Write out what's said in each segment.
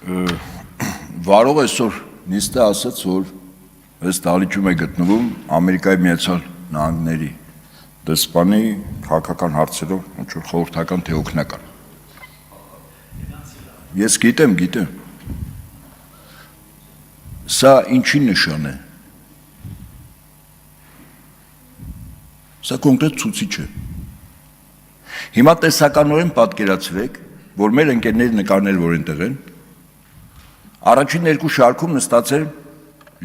Վարող այսօր նիստը ասաց, որ այս դահլիճում է գտնվում Ամերիկայի Միացյալ Նահանգների դեսպանի քաղաքական հարցերով ինչ որ խորհրդական թե օգնական։ Ես գիտեմ։ Սա ինչի նշան է։ Սա կոնկրետ ցուցիչ է։ Հիմա տեսականորեն պատկերացրեք, որ մեր ընկերների նկարներ, որ այնտեղ են, առաջին երկու շարքում նստած էր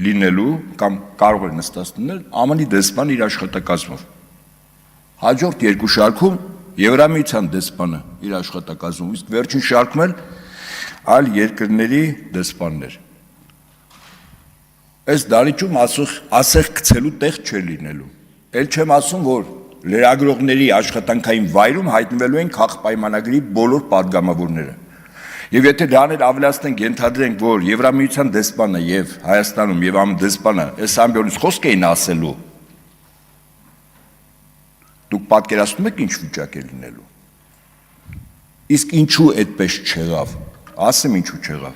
լինելու կամ կարող էր նստած լինել ԱՄՆ-ի դեսպան իր աշխատակազմով։ Հաջորդ երկու շարքում Եվրամիության դեսպանը իր աշխատակազմով, իսկ վերջին շարքում էլ այլ երկրների դեսպաններ։ Այս դահլիճում ասեղ գցելու տեղ չէր լինելու։ Էլ չեմ ասում, որ լրագրողների աշխատանքային վայրում հայտնվելու են քաղաքապայմանագրի բոլոր պատգամավորները։ Եվ եթե դրաներ ավելացնենք, ենթադրենք, որ Եվրամիության դեսպանը եւ Հայաստանում եւ ԱՄՆ դեսպանը այս ամբողջ խոսք էին ասելու, դուք պատկերացնում եք ինչ վիճակ է լինելու։ Իսկ ինչու այդպես չեղավ։ Ասեմ ինչու չեղավ։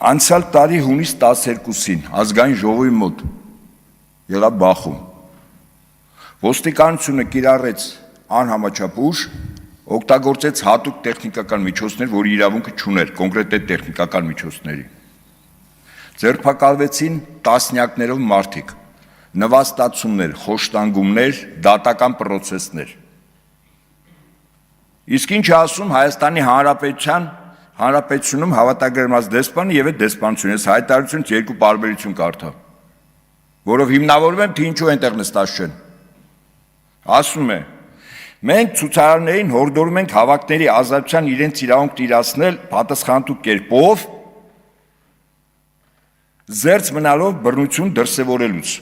Անցյալ տարի հունիս 12-ին ազգային ժողովի մոտ եղավ բախում։ Ոստիկանությունը կիրառեց անհամաչափ ուժ, օգտագործեց հատուկ տեխնիկական միջոցներ, որի իրավունքը չուներ, կոնկրետ այդ տեխնիկական միջոցների։ Ձերբակալվեցին տասնյակներով մարդիկ, նվաստացումներ, խոշտանգումներ, դատական պրոցեսներ։ Իսկ ինչ ասում Հայաստանի Հանրապետությունում հավատագրված դեսպանը եւ այդ դեսպանությունը, այս հայտարարությունից երկու տարբերություն կարդա, որով հիմնավորում եմ, թե ինչու այնտեղ նստած չեն։ Ասում է. մենք ցուցարարներին հորդորում ենք հավաքների ազատության իրենց իրավունք տիրացնել պատասխանատու կերպով, զերծ մնալով բռնություն դրսևորելուց։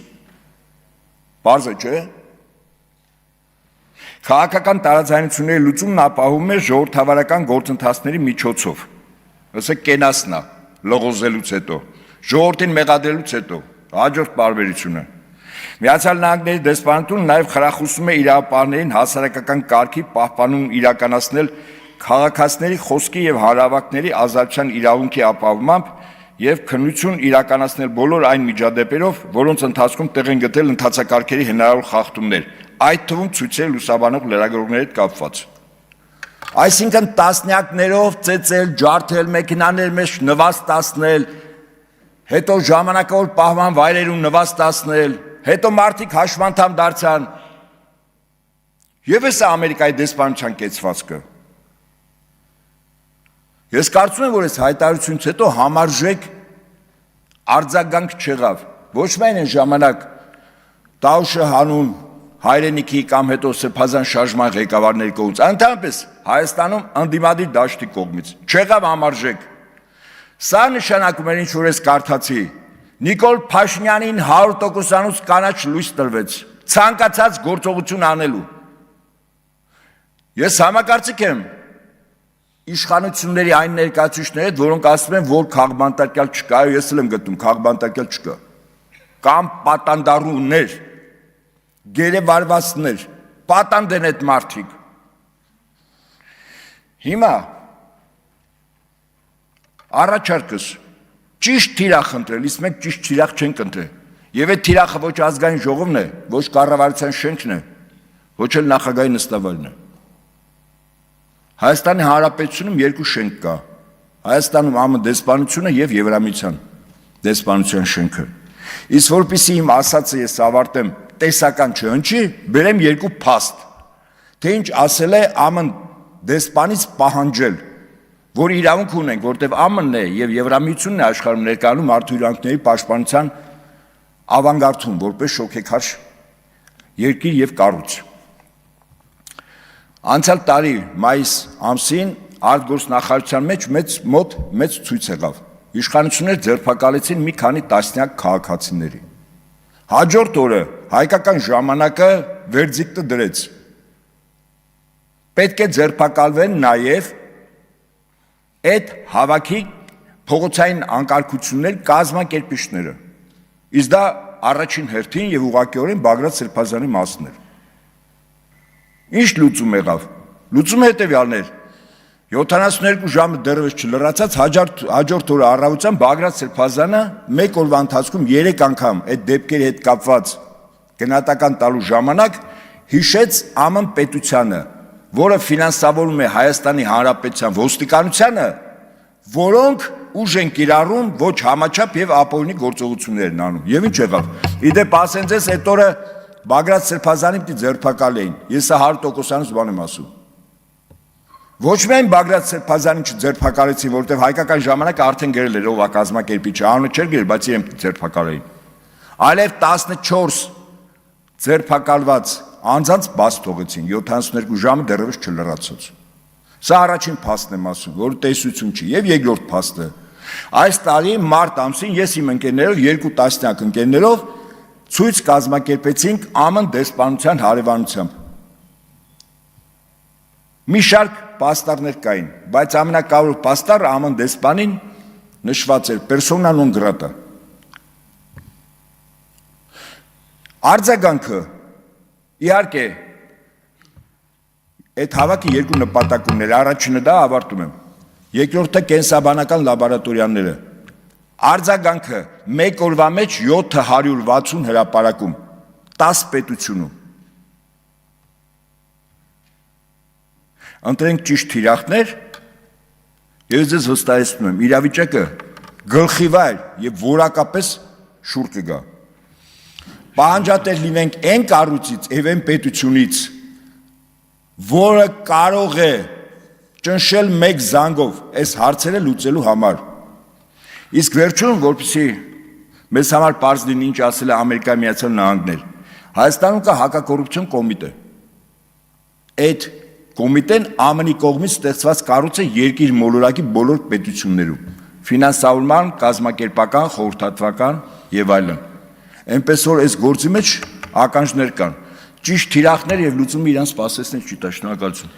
Պարզ է, չէ՞։ Քաղաքական տարաձայնությունների լուծումն ապահովում է ժողովրդավարական գործընթացների միջոցով։ Ասեք կենասնա, լողոզելուց հետո, ժողովրդին մեղադրելուց հետո, հաջորդ տարբերությունը։ Միացյալ Նահանգների դեսպանությունը նաև խրախուսում է իրավապահներին հասարակական կարգի պահպանում իրականացնել քաղաքացիների խոսքի եւ հանրավակների ազատության իրավունքի ապահովմամբ եւ քննություն իրականացնել բոլոր այն միջադեպերով, որոնց ընթացքում տեղ են գտել ընթացակարգերի հնարավոր խախտումներ, այդ թվում ցույցեր լուսաբանող լրագրողների հետ կապված։ Այսինքն տասնյակներով ծեծել, ջարդել, մեքենաներ մեջ նվաստացնել, հետո ժամանակավոր պահման վայրերում նվաստացնել, հետո մարդիկ հաշմանդամ դարձան։ Եվ էս է Ամերիկայի դեսպանության կեցվածքը։ Ես կարծում եմ, որ այս հայտարարությունից հետո համարժեք արձագանք չեղավ։ Ոչ միայն այն ժամանակ Տաուշը հանուն հայրենիքի կամ հետո սրբազան շարժման ղեկավարների կողմից, ընդհանրապես Հայաստանում ընդդիմադիր դաշտի կողմից չեղավ համարժեք։ Սա նշանակում էր, ինչ որ ես կարդացի, Նիկոլ Փաշինյանին 100%-անոց կանաչ լույս տրվեց, ցանկացած գործողություն անելու։ Ես համակարծիք եմ իշխանությունների այն ներկայացուցիչների հետ, որոնք ասում են, որ քաղբանտարկյալ չկա, ես էլ եմ գտնում քաղբանտարկյալ չկա։ Կամ պատանդառուներ, գերեվարվածներ, պատանդ են այդ մարդիկ։ Հիմա առաջարկս ճիշտ թիրախ ընտրել, իսկ մենք ճիշտ թիրախ չենք ընտրել։ Եվ այդ թիրախը ոչ ազգային ժողովն է, ոչ կառավարության շենքն է, ոչ էլ նախագահի նստավայրն է։ Հայաստանի Հանրապետությունում երկու շենք կա։ Հայաստանում ԱՄՆ դեսպանությունը եւ Եվրամիության դեսպանության շենքը։ Իսկ որպեսզի իմ ասածը ես ավարտեմ, տեսական չհնչի, բերեմ երկու փաստ, թե ինչ ասել է ԱՄՆ դեսպանից պահանջել, որ իրավունք ունենք, որտեղ ԱՄՆ-ն է եւ Եվրամիությունն է աշխարհում ներկայանում մարդու իրավունքների պաշտպանության ավանգարդում, որպես շոքեքարշ երկիր եւ կառույց։ Անցյալ տարի մայիս ամսին արտգործնախարարության մեջ մեծ ցույց եղավ։ Իշխանությունները ձերբակալեցին մի քանի տասնյակ քաղաքացիների։ Հաջորդ օրը հայկական ժամանակը վերդիկտը դրեց։ Պետք է ձերբակալվեն նաև այդ հավաքի փողոցային անկարգություններ կազմակերպիչները։ Իսկ դա առաջին հերթին եւ ուղղակիորեն Բագրատ Սրբազանի մասն էր։ Ինչ լուծում եղավ։ Լուծումը հետևյալն էր։ 72 ժամը դեռևս չլրացած հաջորդ օրը առավոտյան Բագրատ Սրբազանը մեկ օրվա ընթացքում 3 անգամ այդ դեպքերի հետ կապված գնահատական տալու ժամանակ հիշեց ԱՄՆ պետությանը, որը ֆինանսավորում է Հայաստանի Հանրապետության ոստիկանությանը, որոնք ուժ են կիրառում ոչ համաչափ եւ ապօրինի գործողություններ են անում։ Եվ ինչ եղավ։ Իդեպ ասեն ձեզ այդ օրը Բագրատ Սրբազանի պիտի ձերբակալ էին։ Ես 100%-անից բան եմ ասում։ Ոչ միայն Բագրատ Սրբազանին չձերբակալեցին, որովհետև հայկական ժամանակը արդեն գրել էր ով է կազմակերպիչը, անունը չէր գրել, բայց իրեն ձերբակալեին։ Այլև 14 ձերբակալված անձանց բաց թողեցին, 72 ժամը դեռևս չլրացած։ Սա առաջին փաստն եմ ասում, որ տեսություն չի, եւ երկրորդ փաստը։ Այս տարի մարտ ամսին ես իմ ընկերներով 2 տասնյակ ընկերներով ցույց կազմակերպեցինք ԱՄՆ դեսպանության հարևանությամբ։ Մի շարք պաստառներ կային, բայց ամենակարևոր պաստառը ԱՄՆ դեսպանին նշված էր persona non grata։ Արձագանքը իհարկե այդ հավաքի երկու նպատակ ուներ, առաջինը դա ավարտում եմ, երկրորդը կենսաբանական լաբորատորիաները։ Արձագանքը մեկ օրվա մեջ 760 հրապարակում 10 պետությունում։ Ընտրենք ճիշտ թիրախներ, ես ձեզ վստահեցնում եմ, իրավիճակը գլխիվայր եւ որակապես շուռ կգա։ Պահանջատեր լինենք այն կառույցից եւ այն պետությունից, որը կարող է ճնշել մեկ զանգով այս հարցերը լուծելու համար։ Իսկ վերջում, որպեսզի մեզ համար պարզ լինի ինչ ասել է Ամերիկայի Միացյալ Նահանգներ, Հայաստանում կա հակակոռուպցիոն կոմիտե։ Այդ կոմիտեն ԱՄՆ-ի կողմից ստեղծված կառույց է երկիր մոլորակի բոլոր պետություններում, ֆինանսավորման, կազմակերպական, խորհրդատվական եւ այլն։ Այնպես որ այս գործի մեջ ականջներ կան, ճիշտ թիրախներ եւ լուծումը իրանց սպասեցնել չի տա, շնորհակալություն։